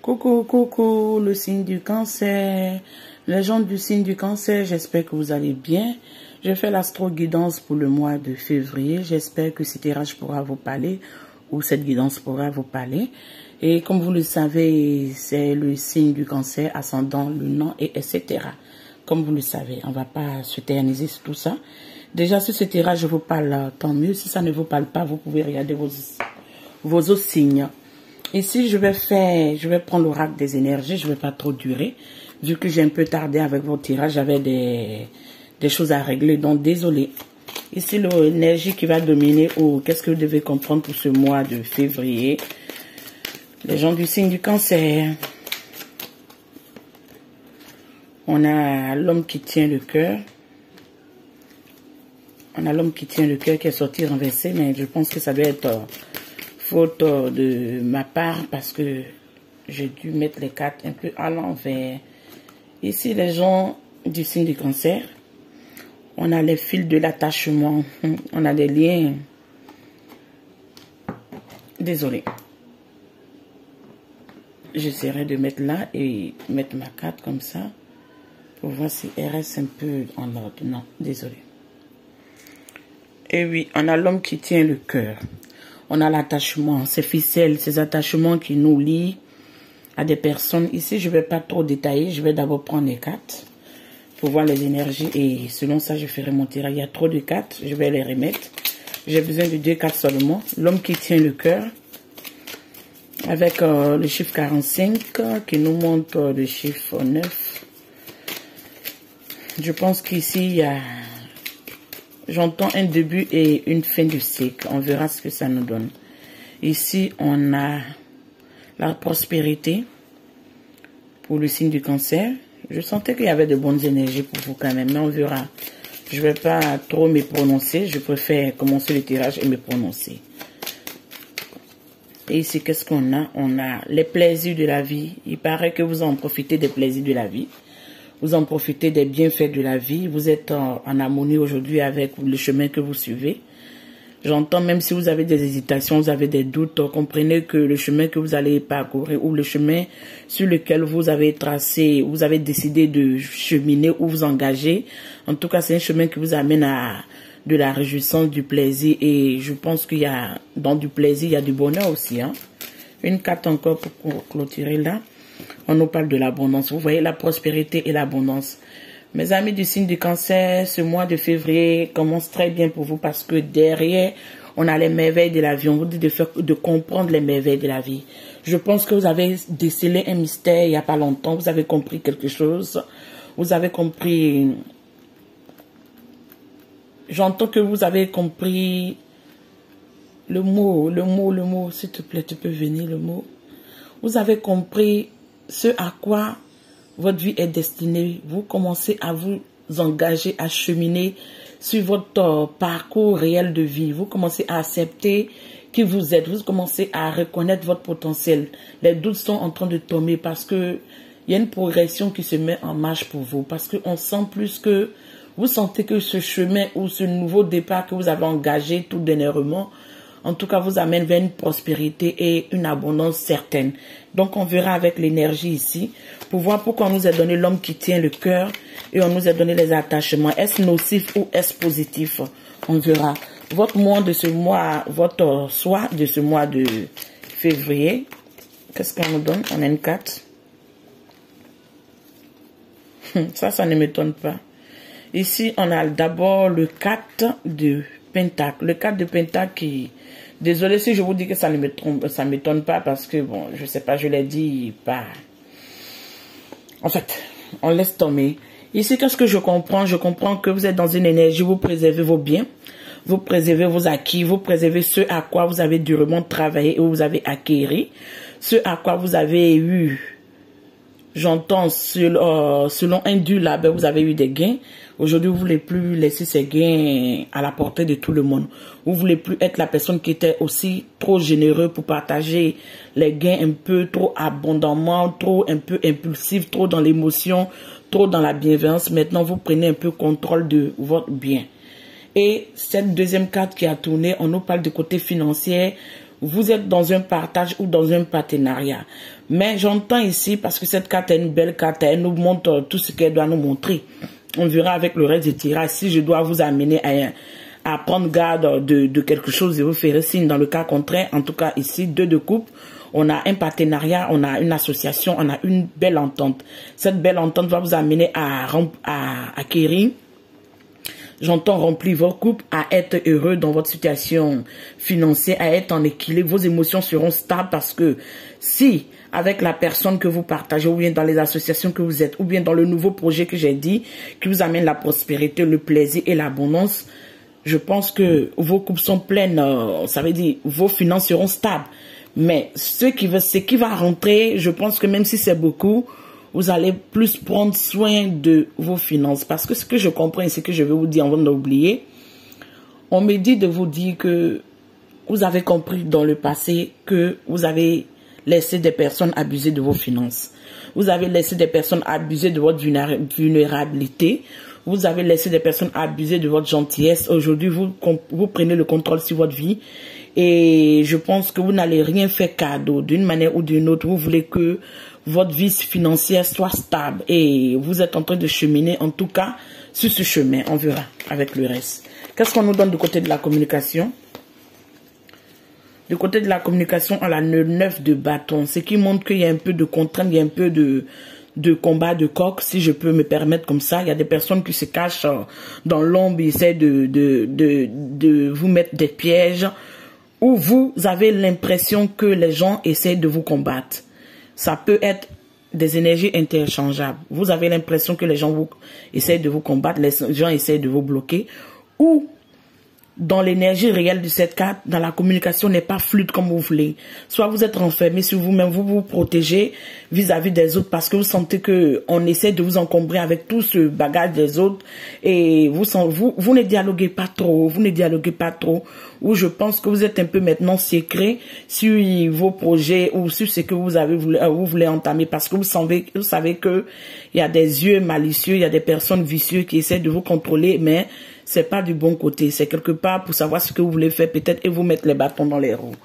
Coucou, coucou, le signe du cancer. Les gens du signe du cancer, j'espère que vous allez bien. Je fais l'astro-guidance pour le mois de février. J'espère que ce tirage pourra vous parler ou cette guidance pourra vous parler. Et comme vous le savez, c'est le signe du cancer, ascendant, lunan, et etc. Comme vous le savez, on ne va pas s'éterniser sur tout ça. Déjà, si ce tirage vous parle, tant mieux. Si ça ne vous parle pas, vous pouvez regarder vos autres signes. Ici, je vais prendre l'oracle des énergies, je ne vais pas trop durer. Vu que j'ai un peu tardé avec vos tirages, j'avais des choses à régler, donc désolé. Ici, l'énergie qui va dominer, ou qu'est-ce que vous devez comprendre pour ce mois de février. Les gens du signe du cancer. On a l'homme qui tient le cœur. On a l'homme qui tient le cœur qui est sorti renversé, mais je pense que ça doit être faute de ma part parce que j'ai dû mettre les cartes un peu à l'envers. Ici, les gens du signe du cancer, on a les fils de l'attachement, on a des liens. Désolé. J'essaierai de mettre là et mettre ma carte comme ça pour voir si elle reste un peu en ordre. Non, désolé. Et oui, on a l'homme qui tient le cœur. On a l'attachement, ces ficelles, ces attachements qui nous lient à des personnes. Ici, je ne vais pas trop détailler. Je vais d'abord prendre les cartes pour voir les énergies. Et selon ça, je ferai mon tirage. Il y a trop de cartes. Je vais les remettre. J'ai besoin de 2 cartes seulement. L'homme qui tient le cœur. Avec le chiffre 45 qui nous montre le chiffre 9. Je pense qu'ici, il y a... J'entends un début et une fin du cycle. On verra ce que ça nous donne. Ici, on a la prospérité pour le signe du cancer. Je sentais qu'il y avait de bonnes énergies pour vous quand même, mais on verra. Je ne vais pas trop me prononcer. Je préfère commencer le tirage et me prononcer. Et ici, qu'est-ce qu'on a? On a les plaisirs de la vie. Il paraît que vous en profitez des plaisirs de la vie. Vous en profitez des bienfaits de la vie. Vous êtes en harmonie aujourd'hui avec le chemin que vous suivez. J'entends, même si vous avez des hésitations, vous avez des doutes, comprenez que le chemin que vous allez parcourir ou le chemin sur lequel vous avez tracé, vous avez décidé de cheminer ou vous engager, en tout cas, c'est un chemin qui vous amène à de la réjouissance, du plaisir. Et je pense qu'il y a, dans du plaisir, il y a du bonheur aussi. Hein. Une carte encore pour clôturer là. On nous parle de l'abondance. Vous voyez la prospérité et l'abondance. Mes amis du signe du cancer, ce mois de février commence très bien pour vous parce que derrière, on a les merveilles de la vie. On vous dit de comprendre les merveilles de la vie. Je pense que vous avez décelé un mystère il n'y a pas longtemps. Vous avez compris quelque chose. Vous avez compris... J'entends que vous avez compris le mot, s'il te plaît, tu peux venir, le mot. Vous avez compris ce à quoi votre vie est destinée. Vous commencez à vous engager, à cheminer sur votre parcours réel de vie. Vous commencez à accepter qui vous êtes. Vous commencez à reconnaître votre potentiel. Les doutes sont en train de tomber parce que il y a une progression qui se met en marche pour vous. Parce qu'on sent plus que vous sentez que ce chemin ou ce nouveau départ que vous avez engagé tout dernièrement, en tout cas, vous amène vers une prospérité et une abondance certaine. Donc, on verra avec l'énergie ici pour voir pourquoi on nous a donné l'homme qui tient le cœur et on nous a donné les attachements. Est-ce nocif ou est-ce positif? On verra. Votre mois de ce mois, votre soir de ce mois de février, qu'est-ce qu'on nous donne? On a une carte. Ça ne m'étonne pas. Ici, on a d'abord le 4 de Pentacle. Le 4 de Pentacle qui... Désolé si je vous dis que ça ne m'étonne pas parce que, bon, je sais pas, je l'ai dit pas. En fait, on laisse tomber. Ici, qu'est-ce que je comprends? Je comprends que vous êtes dans une énergie, vous préservez vos biens, vous préservez vos acquis, vous préservez ce à quoi vous avez durement travaillé et vous avez acquéri, ce à quoi vous avez eu, j'entends, selon un dû labeur, vous avez eu des gains. Aujourd'hui, vous ne voulez plus laisser ces gains à la portée de tout le monde. Vous ne voulez plus être la personne qui était aussi trop généreux pour partager les gains un peu trop abondamment, trop un peu impulsif, trop dans l'émotion, trop dans la bienveillance. Maintenant, vous prenez un peu contrôle de votre bien. Et cette deuxième carte qui a tourné, on nous parle du côté financier. vous êtes dans un partage ou dans un partenariat. Mais j'entends ici, parce que cette carte est une belle carte, elle nous montre tout ce qu'elle doit nous montrer. On verra avec le reste du tirage si je dois vous amener à prendre garde de quelque chose et vous ferez signe. Dans le cas contraire, en tout cas ici, 2 de coupe, on a un partenariat, on a une association, on a une belle entente. Cette belle entente va vous amener à acquérir. J'entends remplir vos coupes, à être heureux dans votre situation financière, à être en équilibre. Vos émotions seront stables parce que si, avec la personne que vous partagez, ou bien dans les associations que vous êtes, ou bien dans le nouveau projet que j'ai dit, qui vous amène la prospérité, le plaisir et l'abondance, je pense que vos coupes sont pleines, ça veut dire vos finances seront stables. Mais ce qui va rentrer, je pense que même si c'est beaucoup, vous allez plus prendre soin de vos finances. Parce que ce que je comprends et ce que je vais vous dire avant d'oublier, on me dit de vous dire que vous avez compris dans le passé que vous avez laissé des personnes abuser de vos finances. Vous avez laissé des personnes abuser de votre vulnérabilité. Vous avez laissé des personnes abuser de votre gentillesse. Aujourd'hui, vous prenez le contrôle sur votre vie. Et je pense que vous n'allez rien faire cadeau. D'une manière ou d'une autre, vous voulez que votre vie financière soit stable. Et vous êtes en train de cheminer, en tout cas, sur ce chemin. On verra avec le reste. Qu'est-ce qu'on nous donne du côté de la communication? Du côté de la communication, on a le 9 de bâton. Ce qui montre qu'il y a un peu de contrainte, il y a un peu de combat de coq, si je peux me permettre comme ça. Il y a des personnes qui se cachent dans l'ombre, ils essaient de vous mettre des pièges, où vous avez l'impression que les gens essaient de vous combattre. Ça peut être des énergies interchangeables. Vous avez l'impression que les gens essaient de vous combattre, les gens essaient de vous bloquer, ou dans l'énergie réelle de cette carte, dans la communication n'est pas fluide comme vous voulez. Soit vous êtes renfermé sur vous-même, vous vous protégez vis-à-vis des autres parce que vous sentez que on essaie de vous encombrer avec tout ce bagage des autres et vous ne dialoguez pas trop, ou je pense que vous êtes un peu maintenant secret sur vos projets ou sur ce que vous voulez entamer parce que vous savez que il y a des yeux malicieux, il y a des personnes vicieuses qui essaient de vous contrôler, mais c'est pas du bon côté. C'est quelque part pour savoir ce que vous voulez faire peut-être et vous mettre les bâtons dans les roues.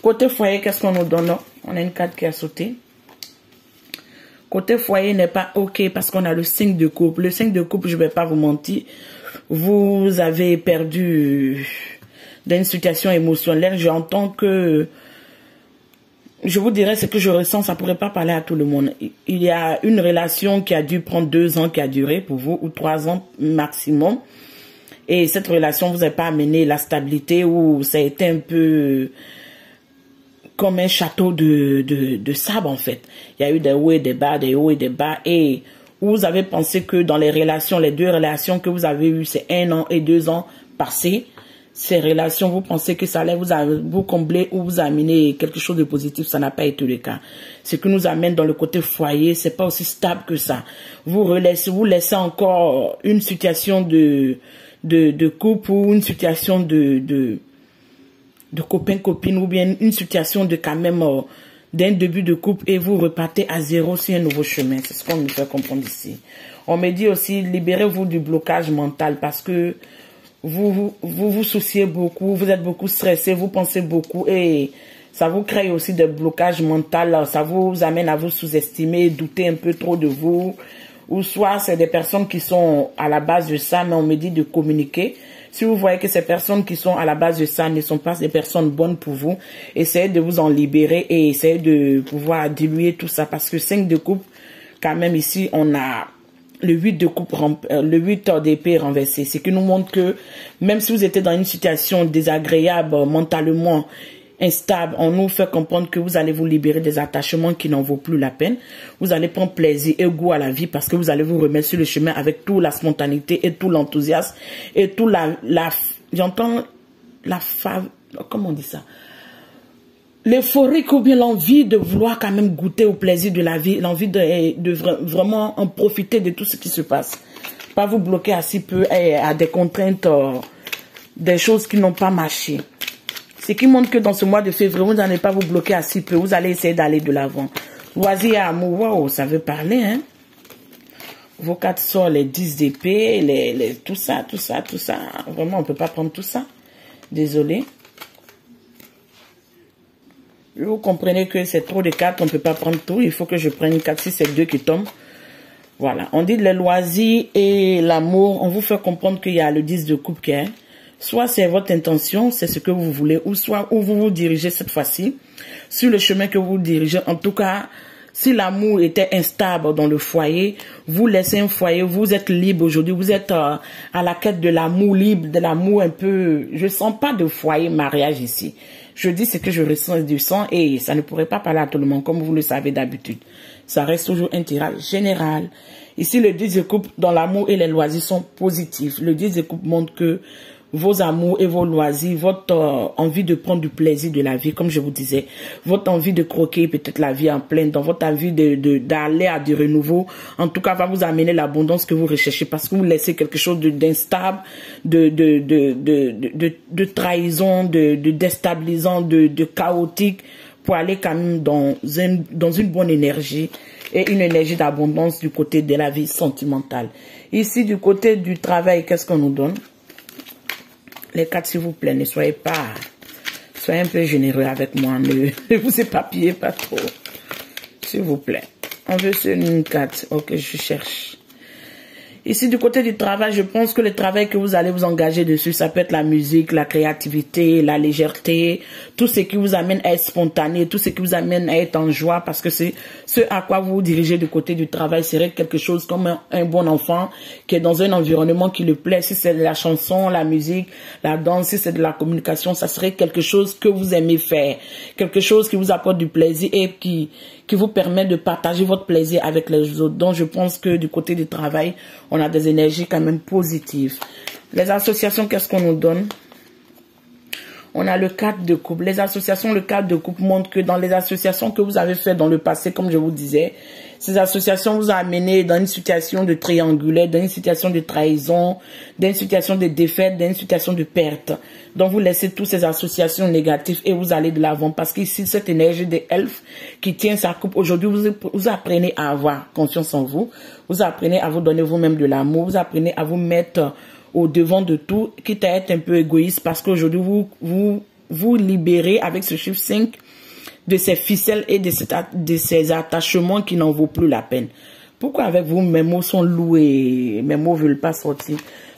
Côté foyer, qu'est-ce qu'on nous donne? On a une carte qui a sauté. Côté foyer n'est pas OK parce qu'on a le 5 de coupe. Le 5 de coupe, je vais pas vous mentir. Vous avez perdu dans une situation émotionnelle. J'entends que je vous dirais ce que je ressens, ça pourrait pas parler à tout le monde. Il y a une relation qui a dû prendre 2 ans qui a duré pour vous ou 3 ans maximum. Et cette relation vous a pas amené la stabilité ou ça a été un peu comme un château de sable en fait. Il y a eu des hauts et des bas, des hauts et des bas. Et vous avez pensé que dans les relations, les 2 relations que vous avez eues, c'est 1 an et 2 ans passés. Ces relations, vous pensez que ça allait vous combler ou vous amener quelque chose de positif, ça n'a pas été le cas. Ce qui nous amène dans le côté foyer, c'est pas aussi stable que ça. Vous laissez encore une situation de couple ou une situation de copain-copine ou bien une situation de quand même d'un début de couple et vous repartez à zéro sur un nouveau chemin. C'est ce qu'on nous fait comprendre ici. On me dit aussi, libérez-vous du blocage mental parce que vous souciez beaucoup, vous êtes beaucoup stressé, vous pensez beaucoup et ça vous crée aussi des blocages mentaux, ça vous amène à vous sous-estimer, douter un peu trop de vous. Ou soit c'est des personnes qui sont à la base de ça, mais on me dit de communiquer. Si vous voyez que ces personnes qui sont à la base de ça ne sont pas des personnes bonnes pour vous, essayez de vous en libérer et essayez de pouvoir diluer tout ça. Parce que 5 de coupe, quand même ici, on a le 8 de coupe, le 8 d'épée renversé. Ce qui nous montre que même si vous étiez dans une situation désagréable mentalement, instable, on nous fait comprendre que vous allez vous libérer des attachements qui n'en vaut plus la peine. Vous allez prendre plaisir et goût à la vie parce que vous allez vous remettre sur le chemin avec toute la spontanéité et tout l'enthousiasme et tout j'entends comment on dit ça? L'euphorique ou bien l'envie de vouloir quand même goûter au plaisir de la vie, l'envie de vraiment en profiter de tout ce qui se passe. Pas vous bloquer à si peu et à des contraintes, des choses qui n'ont pas marché. Ce qui montre que dans ce mois de février, vous n'allez pas vous bloquer à si peu. Vous allez essayer d'aller de l'avant. Loisir et amour, wow, ça veut parler, hein. Vos 4 sorts, les 10 d'épée, tout ça. Vraiment, on ne peut pas prendre tout ça. Désolé. Vous comprenez que c'est trop de cartes, on ne peut pas prendre tout. Il faut que je prenne une carte si c'est 2 qui tombent. Voilà, on dit les loisirs et l'amour, on vous fait comprendre qu'il y a le 10 de coupe qui est. Soit c'est votre intention, c'est ce que vous voulez, ou soit où vous vous dirigez cette fois-ci, sur le chemin que vous dirigez. En tout cas, si l'amour était instable dans le foyer, vous laissez un foyer, vous êtes libre aujourd'hui, vous êtes à la quête de l'amour libre, de l'amour un peu... Je sens pas de foyer mariage ici. Je dis ce que je ressens du sang et ça ne pourrait pas parler à tout le monde comme vous le savez d'habitude. Ça reste toujours un tirage général. Ici, le 10 de coupe dans l'amour et les loisirs sont positifs. Le 10 de coupe montre que vos amours et vos loisirs, votre envie de prendre du plaisir de la vie, comme je vous disais, votre envie de croquer peut-être la vie en pleine, dans votre envie d'aller à du renouveau, en tout cas va vous amener l'abondance que vous recherchez parce que vous laissez quelque chose d'instable, de trahison, de déstabilisant, de chaotique pour aller quand même dans une bonne énergie et une énergie d'abondance du côté de la vie sentimentale. Ici, du côté du travail, qu'est-ce qu'on nous donne? Les cartes, s'il vous plaît, ne soyez un peu généreux avec moi. Ne vous éparpillez pas trop. S'il vous plaît. On veut une carte. Ok, je cherche. Ici, du côté du travail, je pense que le travail que vous allez vous engager dessus, ça peut être la musique, la créativité, la légèreté, tout ce qui vous amène à être spontané, tout ce qui vous amène à être en joie, parce que c'est ce à quoi vous vous dirigez du côté du travail serait quelque chose comme un bon enfant qui est dans un environnement qui lui plaît. Si c'est de la chanson, la musique, la danse, si c'est de la communication, ça serait quelque chose que vous aimez faire, quelque chose qui vous apporte du plaisir et qui vous permet de partager votre plaisir avec les autres. Donc, je pense que du côté du travail, on a des énergies quand même positives. Les associations, qu'est-ce qu'on nous donne? On a le cadre de couple. Les associations, le cadre de couple montre que dans les associations que vous avez faites dans le passé, comme je vous disais, ces associations vous ont amené dans une situation de triangulaire, dans une situation de trahison, dans une situation de défaite, dans une situation de perte. Donc vous laissez toutes ces associations négatives et vous allez de l'avant. Parce qu'ici, cette énergie des elfes qui tient sa coupe, aujourd'hui, vous apprenez à avoir confiance en vous. Vous apprenez à vous donner vous-même de l'amour. Vous apprenez à vous mettre au devant de tout, quitte à être un peu égoïste, parce qu'aujourd'hui, vous libérez avec ce chiffre 5 de ces ficelles et de ces attachements qui n'en vaut plus la peine. Pourquoi avec vous, mes mots sont loués, mes mots ne veulent pas sortir?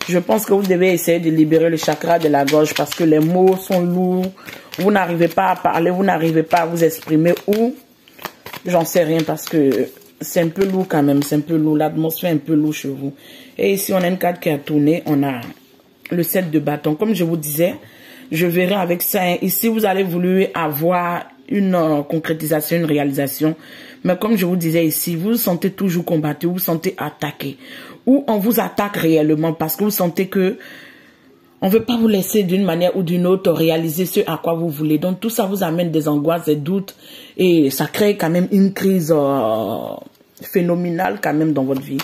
Je pense que vous devez essayer de libérer le chakra de la gorge parce que les mots sont lourds, vous n'arrivez pas à parler, vous n'arrivez pas à vous exprimer ou j'en sais rien parce que c'est un peu lourd quand même, c'est un peu lourd, l'atmosphère est un peu lourde chez vous. Et ici, on a une carte qui a tourné, on a le 7 de bâton. Comme je vous disais, je verrai avec ça. Ici, vous allez vouloir avoir une concrétisation, une réalisation. Mais comme je vous disais ici, vous vous sentez toujours combattu, vous vous sentez attaqué. Ou on vous attaque réellement parce que vous sentez que on ne veut pas vous laisser d'une manière ou d'une autre réaliser ce à quoi vous voulez. Donc tout ça vous amène des angoisses, des doutes et ça crée quand même une crise phénoménale quand même dans votre vie.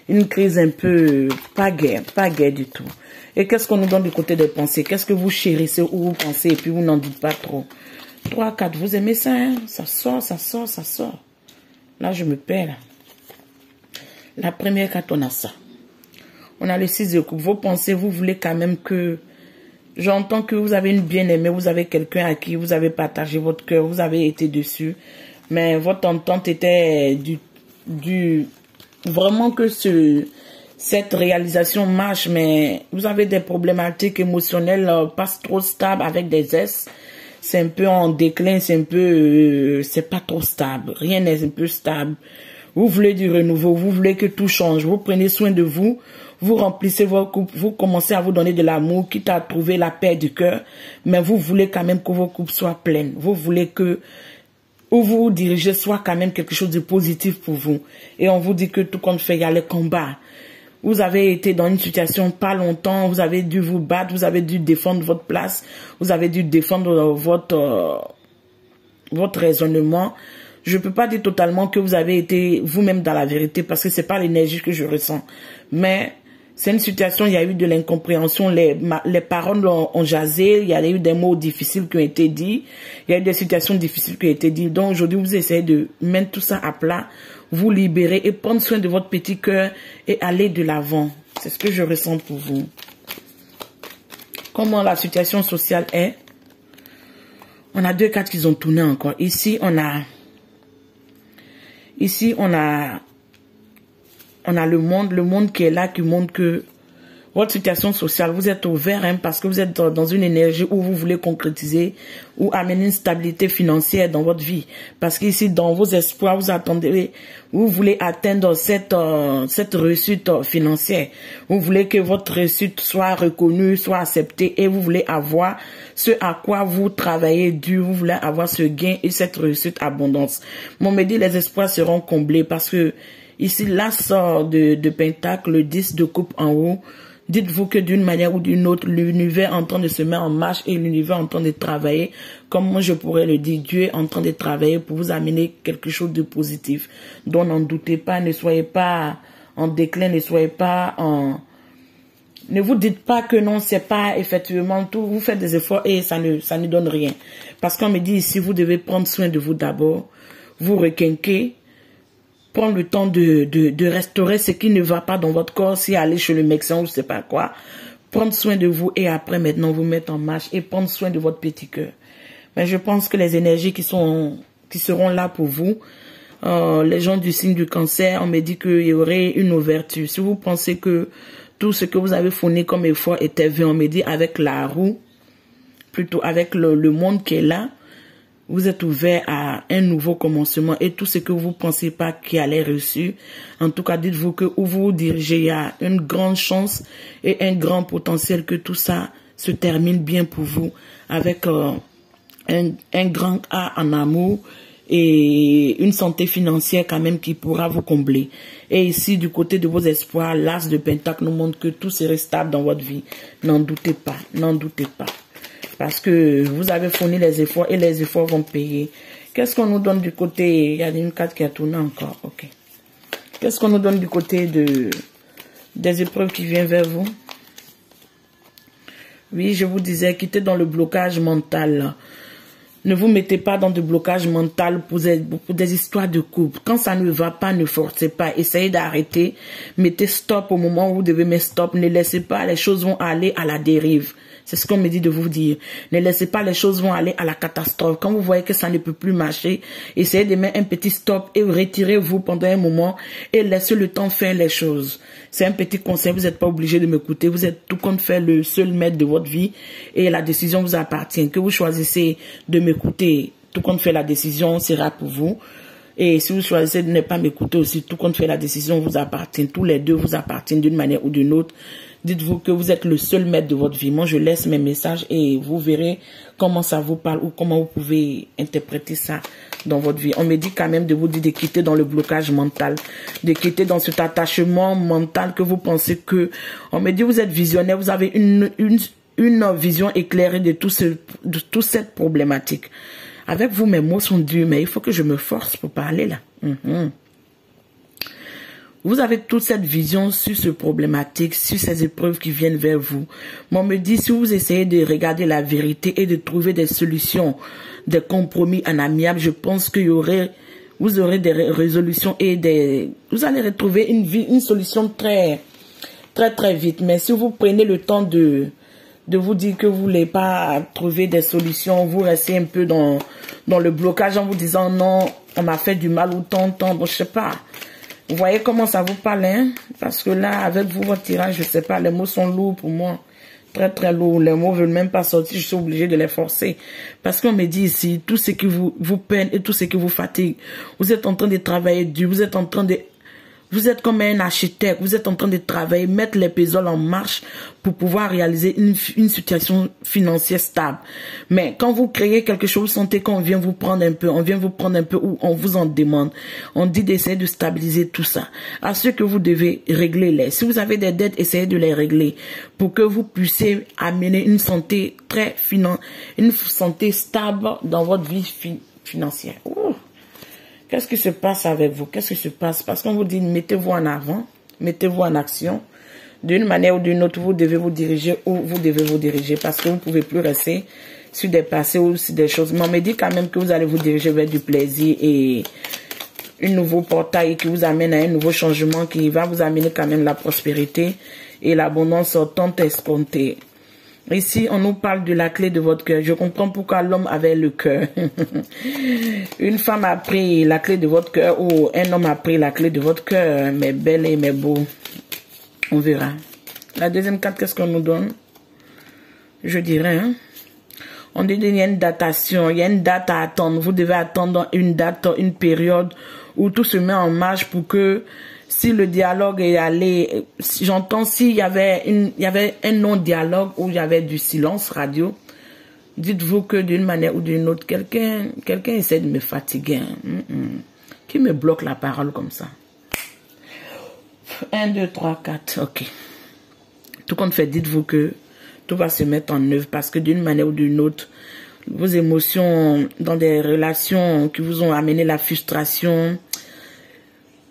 Une crise un peu pas gaie du tout. Et qu'est-ce qu'on nous donne du côté des pensées? Qu'est-ce que vous chérissez ou vous pensez et puis vous n'en dites pas trop? 3, 4, vous aimez ça, hein? Ça sort, ça sort, ça sort. Là, je me perds. La première carte, on a ça. On a le 6 de coupe. Vos pensées, vous voulez quand même que... J'entends que vous avez une bien-aimée, vous avez quelqu'un à qui vous avez partagé votre cœur, vous avez été dessus. Mais votre entente était vraiment que cette réalisation marche, mais vous avez des problématiques émotionnelles pas trop stables avec des S. C'est un peu en déclin, c'est un peu... c'est pas trop stable. Rien n'est un peu stable. Vous voulez du renouveau, vous voulez que tout change. Vous prenez soin de vous, vous remplissez vos coupes, vous commencez à vous donner de l'amour, quitte à trouver la paix du cœur. Mais vous voulez quand même que vos coupes soient pleines. Vous voulez que où vous vous dirigez soit quand même quelque chose de positif pour vous. Et on vous dit que tout compte fait, il y a les combats. Vous avez été dans une situation pas longtemps, vous avez dû vous battre, vous avez dû défendre votre place, vous avez dû défendre votre raisonnement. Je ne peux pas dire totalement que vous avez été vous-même dans la vérité parce que c'est pas l'énergie que je ressens. Mais c'est une situation, il y a eu de l'incompréhension, les paroles ont jasé, il y a eu des mots difficiles qui ont été dits, il y a eu des situations difficiles qui ont été dites. Donc aujourd'hui, vous essayez de mettre tout ça à plat, vous libérer et prendre soin de votre petit cœur et aller de l'avant. C'est ce que je ressens pour vous. Comment la situation sociale est? On a 2 cartes qui ont tourné encore. Ici, on a le monde qui est là, qui montre que votre situation sociale, vous êtes ouvert, hein, parce que vous êtes dans une énergie où vous voulez concrétiser ou amener une stabilité financière dans votre vie. Parce qu'ici, dans vos espoirs, vous voulez atteindre cette réussite financière. Vous voulez que votre réussite soit reconnue, soit acceptée, et vous voulez avoir ce à quoi vous travaillez dur, vous voulez avoir ce gain et cette réussite abondance. Mon me dit, les espoirs seront comblés parce que ici, l'as de pentacle, le 10 de coupe en haut. Dites-vous que d'une manière ou d'une autre, l'univers est en train de se mettre en marche et l'univers est en train de travailler. Comme moi, je pourrais le dire, Dieu est en train de travailler pour vous amener quelque chose de positif. Donc, n'en doutez pas, ne soyez pas en déclin, ne soyez pas en... Ne vous dites pas que non, c'est pas effectivement tout. Vous faites des efforts et ça ne donne rien. Parce qu'on me dit ici, vous devez prendre soin de vous d'abord. Vous requinquer. Prendre le temps de restaurer ce qui ne va pas dans votre corps, si aller chez le médecin ou je sais pas quoi. Prendre soin de vous et après maintenant vous mettre en marche et prendre soin de votre petit cœur. Mais je pense que les énergies qui seront là pour vous, les gens du signe du cancer, on me dit qu'il y aurait une ouverture. Si vous pensez que tout ce que vous avez fourni comme effort était vain, on me dit avec la roue, plutôt avec le monde qui est là, vous êtes ouvert à un nouveau commencement et tout ce que vous ne pensez pas qui allait réussir, en tout cas, dites-vous que où vous vous dirigez, il y a une grande chance et un grand potentiel que tout ça se termine bien pour vous avec un grand A en amour et une santé financière quand même qui pourra vous combler. Et ici, du côté de vos espoirs, l'as de pentacle nous montre que tout serait stable dans votre vie. N'en doutez pas, n'en doutez pas. Parce que vous avez fourni les efforts et les efforts vont payer. Qu'est-ce qu'on nous donne du côté... Il y a une carte qui a tourné encore. Ok. Qu'est-ce qu'on nous donne du côté des épreuves qui viennent vers vous? Oui, je vous disais, quittez dans le blocage mental. Ne vous mettez pas dans du blocage mental pour des histoires de couple. Quand ça ne va pas, ne forcez pas. Essayez d'arrêter. Mettez stop au moment où vous devez mettre stop. Ne laissez pas, les choses vont aller à la dérive. C'est ce qu'on me dit de vous dire. Ne laissez pas, les choses vont aller à la catastrophe. Quand vous voyez que ça ne peut plus marcher, essayez de mettre un petit stop et retirez-vous pendant un moment et laissez le temps faire les choses. C'est un petit conseil, vous n'êtes pas obligé de m'écouter. Vous êtes tout compte faire le seul maître de votre vie et la décision vous appartient. Que vous choisissez de m'écouter, tout compte faire la décision sera pour vous. Et si vous choisissez de ne pas m'écouter aussi, tout compte fait la décision vous appartient. Tous les deux vous appartiennent d'une manière ou d'une autre. Dites-vous que vous êtes le seul maître de votre vie. Moi, je laisse mes messages et vous verrez comment ça vous parle ou comment vous pouvez interpréter ça dans votre vie. On me dit quand même de vous dire de quitter dans le blocage mental, de quitter dans cet attachement mental que vous pensez que... On me dit vous êtes visionnaire, vous avez une vision éclairée de toute cette problématique. Avec vous, mes mots sont durs, mais il faut que je me force pour parler là. Vous avez toute cette vision sur ce problématique, sur ces épreuves qui viennent vers vous. Moi, on me dit, si vous essayez de regarder la vérité et de trouver des solutions, des compromis en amiable, je pense qu'il y aurait, vous aurez des résolutions et vous allez retrouver une solution très vite. Mais si vous prenez le temps de vous dire que vous voulez pas trouver des solutions, vous restez un peu dans le blocage en vous disant non, on m'a fait du mal ou tant, bon, je sais pas. Vous voyez comment ça vous parle, hein? Parce que là, avec vous, votre tirage, je sais pas, les mots sont lourds pour moi. Très lourds. Les mots veulent même pas sortir, je suis obligée de les forcer. Parce qu'on me dit ici, tout ce qui vous peine et tout ce qui vous fatigue, vous êtes en train de travailler dur, vous êtes comme un architecte, vous êtes en train de travailler, mettre les pésoles en marche pour pouvoir réaliser une situation financière stable. Mais quand vous créez quelque chose, vous sentez qu'on vient vous prendre un peu, ou on vous en demande. On dit d'essayer de stabiliser tout ça. À ce que vous devez régler-les. Si vous avez des dettes, essayez de les régler pour que vous puissiez amener une santé une santé stable dans votre vie financière. Ouh. Qu'est-ce qui se passe avec vous? Qu'est-ce qui se passe? Parce qu'on vous dit, mettez-vous en avant, mettez-vous en action. D'une manière ou d'une autre, vous devez vous diriger où vous devez vous diriger. Parce que vous ne pouvez plus rester sur des passés ou sur des choses. Mais on me dit quand même que vous allez vous diriger vers du plaisir et un nouveau portail qui vous amène à un nouveau changement qui va vous amener quand même la prospérité et l'abondance tant escomptée. Ici, on nous parle de la clé de votre cœur. Je comprends pourquoi l'homme avait le cœur. Une femme a pris la clé de votre cœur ou un homme a pris la clé de votre cœur. Mais belle et mais beau. On verra. La deuxième carte, qu'est-ce qu'on nous donne? Je dirais, hein? On dit qu'il y a une datation, il y a une date à attendre. Vous devez attendre une date, une période où tout se met en marche pour que si le dialogue est allé, j'entends s'il y avait un non-dialogue où il y avait du silence radio, dites-vous que d'une manière ou d'une autre, quelqu'un essaie de me fatiguer. Qui me bloque la parole comme ça? 1, 2, 3, 4, ok. Tout compte fait, dites-vous que tout va se mettre en œuvre parce que d'une manière ou d'une autre, vos émotions dans des relations qui vous ont amené la frustration,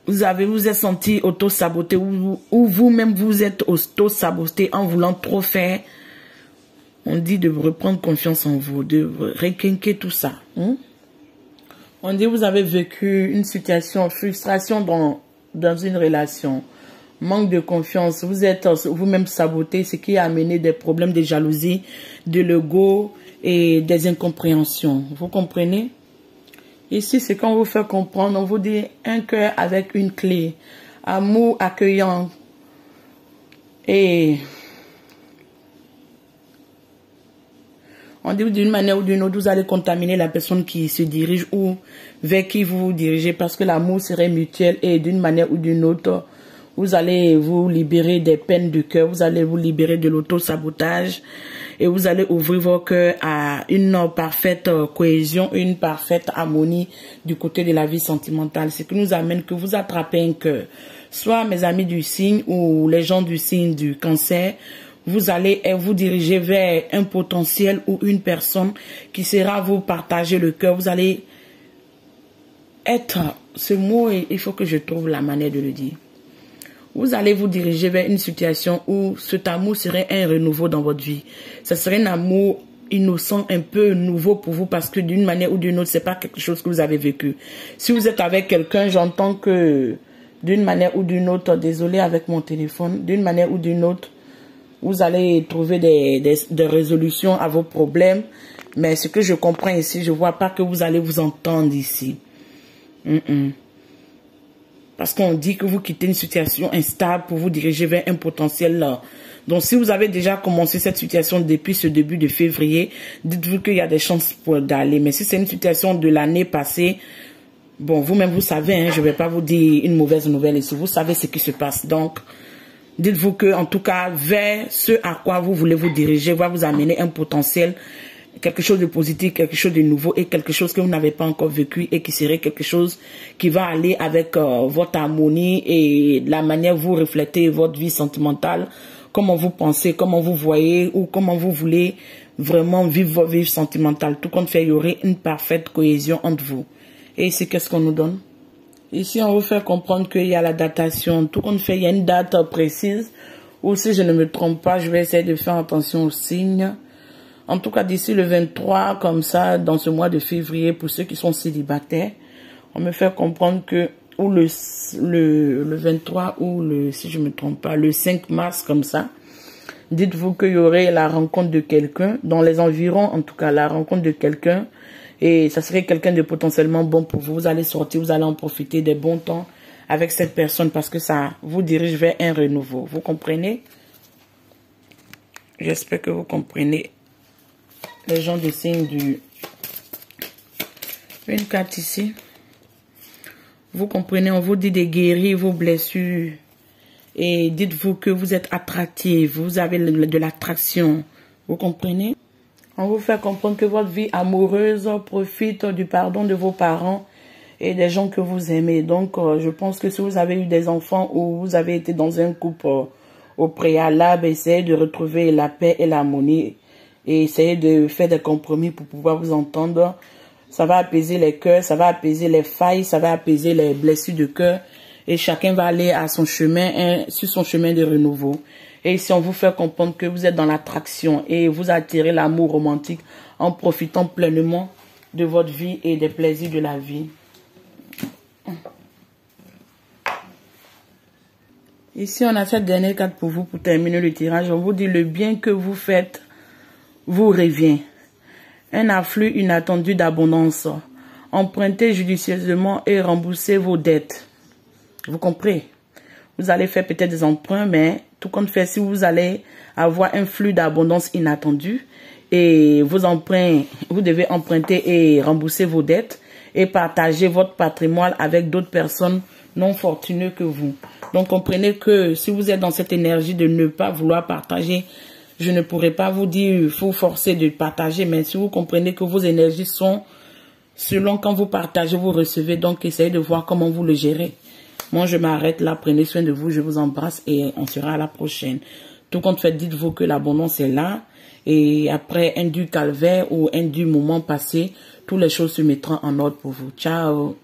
vous êtes senti auto-saboté ou vous-même vous êtes auto-saboté en voulant trop faire. On dit de reprendre confiance en vous, de requinquer tout ça. On dit vous avez vécu une situation, frustration dans une relation. Manque de confiance, vous êtes vous-même saboté, ce qui a amené des problèmes de jalousie, de l'ego et des incompréhensions. Vous comprenez? Ici, c'est quand on vous fait comprendre, on vous dit un cœur avec une clé, amour accueillant et on dit d'une manière ou d'une autre, vous allez contaminer la personne qui se dirige ou vers qui vous vous dirigez parce que l'amour serait mutuel et d'une manière ou d'une autre, vous allez vous libérer des peines de cœur, vous allez vous libérer de l'auto-sabotage et vous allez ouvrir vos cœurs à une parfaite cohésion, une parfaite harmonie du côté de la vie sentimentale. Ce qui nous amène que vous attrapez un cœur. Soit mes amis du signe ou les gens du signe du cancer, vous allez vous diriger vers un potentiel ou une personne qui sera vous partager le cœur. Vous allez être, ce mot, il faut que je trouve la manière de le dire. Vous allez vous diriger vers une situation où cet amour serait un renouveau dans votre vie. Ce serait un amour innocent, un peu nouveau pour vous parce que d'une manière ou d'une autre, c'est pas quelque chose que vous avez vécu. Si vous êtes avec quelqu'un, j'entends que d'une manière ou d'une autre, désolé avec mon téléphone, d'une manière ou d'une autre, vous allez trouver des résolutions à vos problèmes. Mais ce que je comprends ici, je vois pas que vous allez vous entendre ici. Parce qu'on dit que vous quittez une situation instable pour vous diriger vers un potentiel là. Donc, si vous avez déjà commencé cette situation depuis ce début de février, dites-vous qu'il y a des chances pour d'aller. Mais si c'est une situation de l'année passée, bon, vous-même, vous savez, hein, je ne vais pas vous dire une mauvaise nouvelle ici. Vous savez ce qui se passe. Donc, dites-vous que, en tout cas, vers ce à quoi vous voulez vous diriger, va vous amener un potentiel, quelque chose de positif, quelque chose de nouveau et quelque chose que vous n'avez pas encore vécu et qui serait quelque chose qui va aller avec votre harmonie et la manière dont vous reflétez votre vie sentimentale, comment vous pensez, comment vous voyez ou comment vous voulez vraiment vivre votre vie sentimentale. Tout compte fait, il y aurait une parfaite cohésion entre vous. Et ici, qu'est-ce qu'on nous donne? Ici, on vous fait comprendre qu'il y a la datation. Tout compte fait, il y a une date précise. Ou si je ne me trompe pas, je vais essayer de faire attention aux signes. En tout cas, d'ici le 23, comme ça, dans ce mois de février, pour ceux qui sont célibataires, on me fait comprendre que ou le 23 ou si je me trompe pas, le 5 mars, comme ça, dites-vous qu'il y aurait la rencontre de quelqu'un, dans les environs, en tout cas, la rencontre de quelqu'un, et ça serait quelqu'un de potentiellement bon pour vous. Vous allez sortir, vous allez en profiter des bons temps avec cette personne parce que ça vous dirige vers un renouveau. Vous comprenez? J'espère que vous comprenez. Les gens du signe du... Une carte ici. Vous comprenez, on vous dit de guérir vos blessures. Et dites-vous que vous êtes attractif, vous avez de l'attraction. Vous comprenez? On vous fait comprendre que votre vie amoureuse profite du pardon de vos parents et des gens que vous aimez. Donc, je pense que si vous avez eu des enfants ou vous avez été dans un couple au préalable, essayez de retrouver la paix et l'harmonie. Et essayez de faire des compromis pour pouvoir vous entendre. Ça va apaiser les cœurs, ça va apaiser les failles, ça va apaiser les blessures de cœur. Et chacun va aller à son chemin, sur son chemin de renouveau. Et si on vous fait comprendre que vous êtes dans l'attraction et vous attirez l'amour romantique en profitant pleinement de votre vie et des plaisirs de la vie. Ici, on a cette dernière carte pour vous pour terminer le tirage. On vous dit le bien que vous faites vous revient. Un afflux inattendu d'abondance. Empruntez judicieusement et remboursez vos dettes. Vous comprenez? Vous allez faire peut-être des emprunts, mais tout compte fait, si vous allez avoir un flux d'abondance inattendu et vos emprunts, vous devez emprunter et rembourser vos dettes et partager votre patrimoine avec d'autres personnes non fortunées que vous. Donc, comprenez que si vous êtes dans cette énergie de ne pas vouloir partager, je ne pourrais pas vous dire il faut forcer de partager, mais si vous comprenez que vos énergies sont selon quand vous partagez, vous recevez, donc essayez de voir comment vous le gérez. Moi, je m'arrête là, prenez soin de vous, je vous embrasse et on sera à la prochaine. Tout compte fait, dites-vous que l'abondance est là et après un dur calvaire ou un dur moment passé, toutes les choses se mettront en ordre pour vous. Ciao!